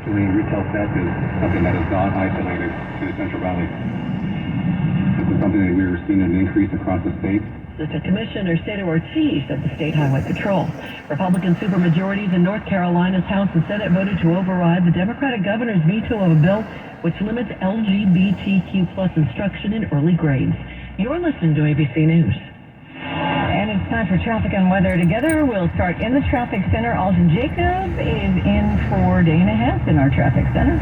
Actually, retail theft is something that is not isolated to the Central Valley. This is something that we were seeing an increase across the state. Assistant Commissioner Cesar Ortiz of the State Highway Patrol. Republican supermajorities in North Carolina's House and Senate voted to override the Democratic governor's veto of a bill which limits LGBTQ plus instruction in early grades. You're listening to ABC News. And it's time for traffic and weather together. We'll start in the traffic center. Alton Jacob is in for Dana Hess in our traffic center.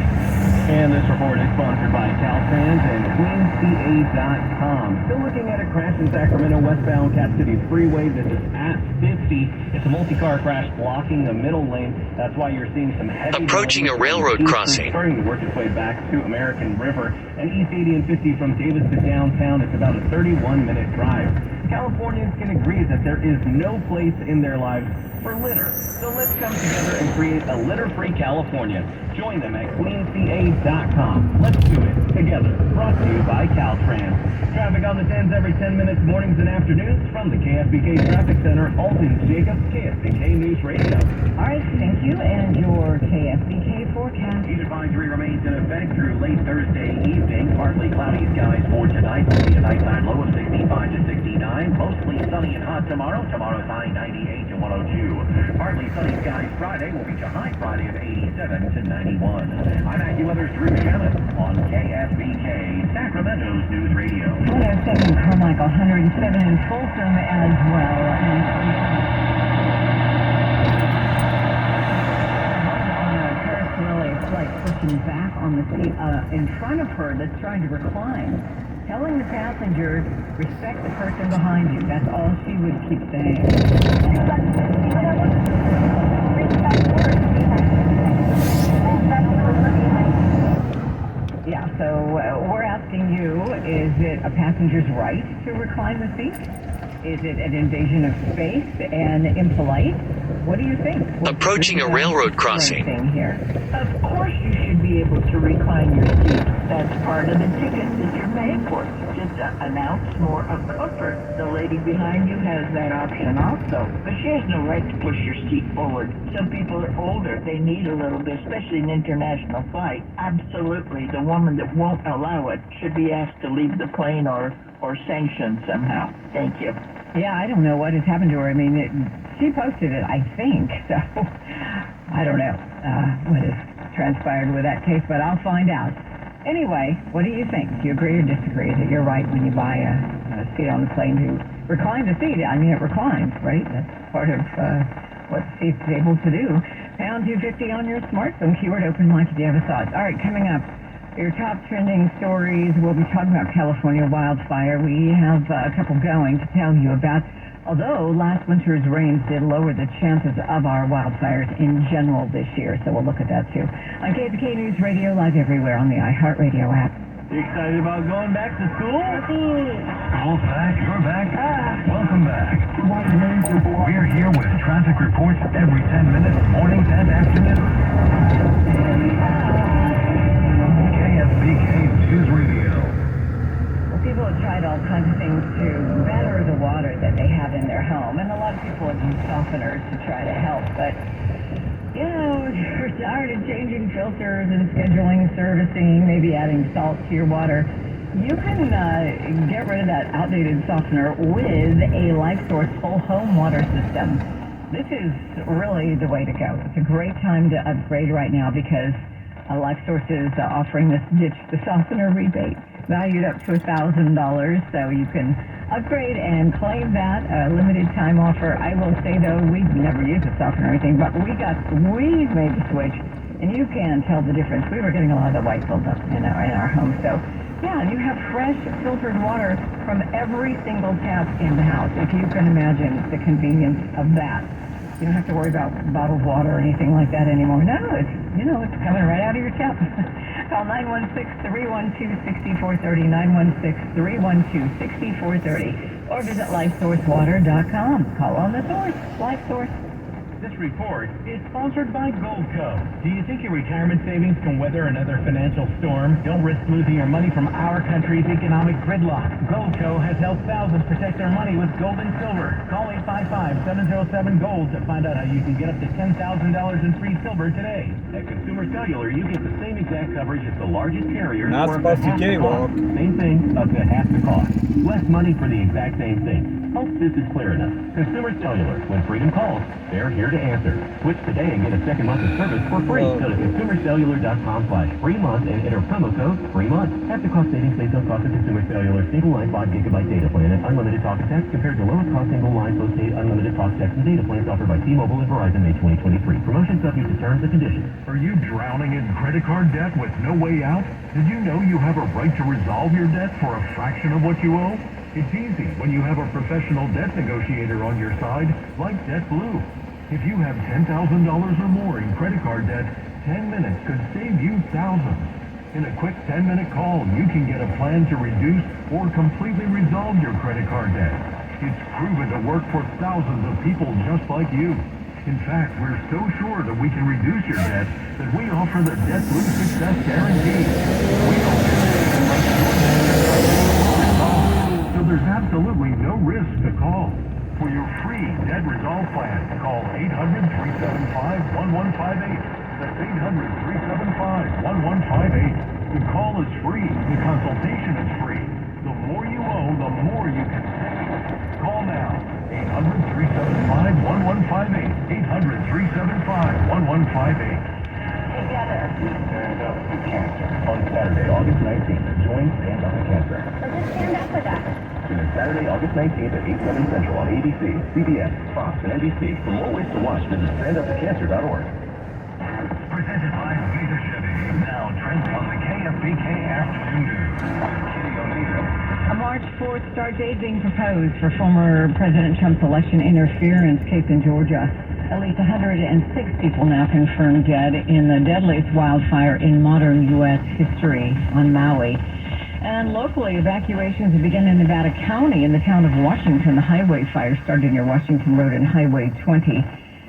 And this report is sponsored by Caltrans and QueenCA.com. Still looking at a crash in Sacramento westbound Cap City Freeway. This is at 50. It's a multi-car crash blocking the middle lane. That's why you're seeing some heavy... Approaching a railroad crossing. Starting to work its way back to American River. And East 80 and 50 from Davis to downtown. It's about a 31-minute drive. Californians can agree that there is no place in their lives for litter. So let's come together and create a litter-free California. Join them at QueenCA.com. Let's do it together. Brought to you by Caltrans. Traffic on the 10s every 10 minutes, mornings and afternoons from the KSBK Traffic Center. Alton Jacob, KSBK News Radio. All right, thank you. And your KSBK forecast. Heat advisory remains in effect through late Thursday evening. Partly cloudy skies for tonight. Will be a nighttime low of 65 to 69. Mostly sunny and hot tomorrow. Tomorrow's high 98 to 102. Partly sunny skies Friday. Will reach a high Friday of 87 to 91. I'm AccuWeather's Drew Shannon on KSBK, Sacramento's News Radio. 107 Carmichael, 107 in Folsom as well. It's like pushing back on the seat in front of her that's trying to recline. Telling the passengers, respect the person behind you. That's all she would keep saying. Yeah, so we're asking you, is it a passenger's right to recline the seat? Is it an invasion of space and impolite? What do you think? Approaching a railroad crossing. Here. Of course you should be able to recline your seat. That's part of the ticket that you're paying for. Just announce more of comfort. The lady behind you has that option also. But she has no right to push your seat forward. Some people are older. They need a little bit, especially in international flight. Absolutely. The woman that won't allow it should be asked to leave the plane or sanctioned somehow. Thank you. Yeah, I don't know what has happened to her. I mean, she posted it, I think. So, I don't know what has transpired with that case, but I'll find out. Anyway, what do you think? Do you agree or disagree that you're right when you buy a seat on the plane to recline the seat? I mean, it reclines, right? That's part of what the seat's able to do. Pound 250 on your smartphone, keyword open mic if you have a thought. All right, coming up, your top trending stories. We'll be talking about California wildfire. We have a couple going to tell you about. Although last winter's rains did lower the chances of our wildfires in general this year, so we'll look at that too. On KSBK News Radio, live everywhere on the iHeartRadio app. You excited about going back to school? School's back, you're back. Welcome back. We're here with traffic reports every 10 minutes, mornings and afternoons. KSBK News Radio. People have tried all kinds of things to better the water that they have in their home, and a lot of people have used softeners to try to help, but, you know, we're tired of changing filters and scheduling servicing, maybe adding salt to your water. You can get rid of that outdated softener with a LifeSource full home water system. This is really the way to go. It's a great time to upgrade right now because LifeSource is offering this ditch the softener rebate, valued up to $1,000, so you can upgrade and claim that limited time offer. I will say though, we've never used a softener or anything, but we've made the switch, and you can tell the difference. We were getting a lot of the white buildup in our home, so yeah, and you have fresh filtered water from every single tap in the house. If you can imagine the convenience of that. You don't have to worry about bottled water or anything like that anymore. No, it's coming right out of your tap. Call 916-312-6430, 916-312-6430, or visit LifeSourceWater.com. Call on the source, LifeSource. This report is sponsored by Goldco. Do you think your retirement savings can weather another financial storm? Don't risk losing your money from our country's economic gridlock. Goldco has helped thousands protect their money with gold and silver. Call 855-707-GOLD to find out how you can get up to $10,000 in free silver today. At Consumer Cellular, you get the same exact coverage as the largest carriers Not for up to supposed to half the jaywalk. cost. Same thing, up to half the cost. Less money for the exact same thing. Hope this is clear enough. Consumer Cellular, when freedom calls, they're here to answer. Switch today and get a second month of service for free. Go to consumercellular.com/free-month and enter promo code FREE-MONTH. Half the cost savings based on cost of Consumer Cellular single line 5 gigabyte data plan and unlimited talk and text compared to lowest cost single line postpaid unlimited talk, text, and data plans offered by T-Mobile and Verizon May 2023. Promotion subject to terms and conditions. Are you drowning in credit card debt with no way out? Did you know you have a right to resolve your debt for a fraction of what you owe? It's easy when you have a professional debt negotiator on your side, like JetBlue. If you have $10,000 or more in credit card debt, 10 minutes could save you thousands. In a quick 10-minute call, you can get a plan to reduce or completely resolve your credit card debt. It's proven to work for thousands of people just like you. In fact, we're so sure that we can reduce your debt that we offer the JetBlue Success Guarantee. We don't just say unless your debt so there's absolutely no risk to call. For your free debt resolve plan, call 800-375-1158. That's 800-375-1158. The call is free. The consultation is free. The more you owe, the more you can save. Call now. 800-375-1158. 800-375-1158. Together. Stand Up to Cancer. On Saturday, August 19th, join Stand Up to Cancer. So just stand up with us. Tune in Saturday, August 19th at 8, 7 Central on ABC, CBS, Fox, and NBC. For more ways to watch, visit standuptocancer.org. Presented by Vita Chevy. Now trending on the KFBK Afternoon News. Kitty O'Neill. A March 4th start date being proposed for former President Trump's election interference case in Georgia. At least 106 people now confirmed dead in the deadliest wildfire in modern U.S. history on Maui. And locally, evacuations began in Nevada County in the town of Washington. The highway fire started near Washington Road and Highway 20.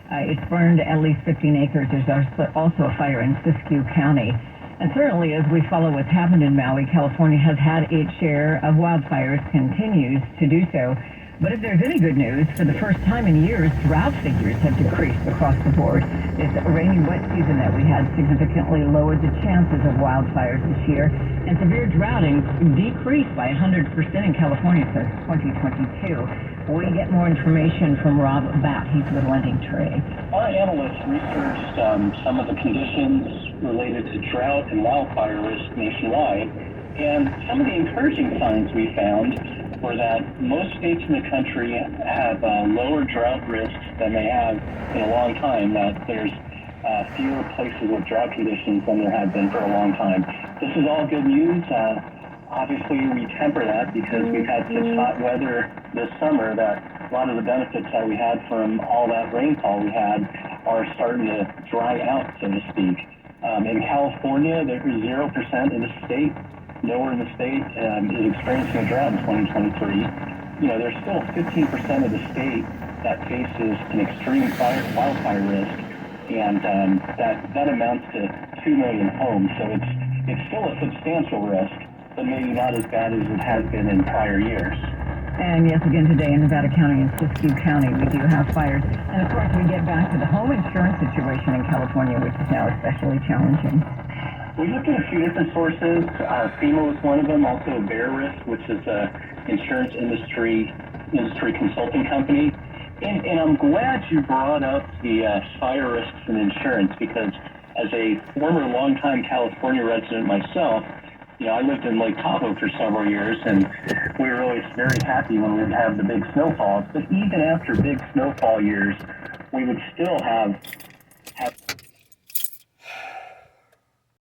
It's burned at least 15 acres. There's also a fire in Siskiyou County. And certainly, as we follow what's happened in Maui, California has had its share of wildfires, continues to do so. But if there's any good news, for the first time in years, drought figures have decreased across the board. This rainy, wet season that we had significantly lowered the chances of wildfires this year, and severe droughting decreased by 100% in California since 2022. We get more information from Rob Batt. He's with Lending Trade. Our analysts researched some of the conditions related to drought and wildfire risk nationwide, and some of the encouraging signs we found were that most states in the country have lower drought risks than they have in a long time, that there's fewer places with drought conditions than there have been for a long time. This is all good news. Obviously, we temper that because we've had such hot weather this summer that a lot of the benefits that we had from all that rainfall we had are starting to dry out, so to speak. In California, there is 0% in the state. Nowhere in the state is experiencing a drought in 2023. You know, there's still 15% of the state that faces an extreme wildfire risk, and that amounts to 2 million homes. So it's still a substantial risk, but maybe not as bad as it has been in prior years. And yes, again today in Nevada County and Siskiyou County, we do have fires. And of course, we get back to the home insurance situation in California, which is now especially challenging. We looked at a few different sources. FEMA was one of them, also Bear Risk, which is an insurance industry consulting company. And I'm glad you brought up the fire risks and insurance, because as a former longtime California resident myself, you know, I lived in Lake Tahoe for several years, and we were always very happy when we would have the big snowfalls. But even after big snowfall years, we would still have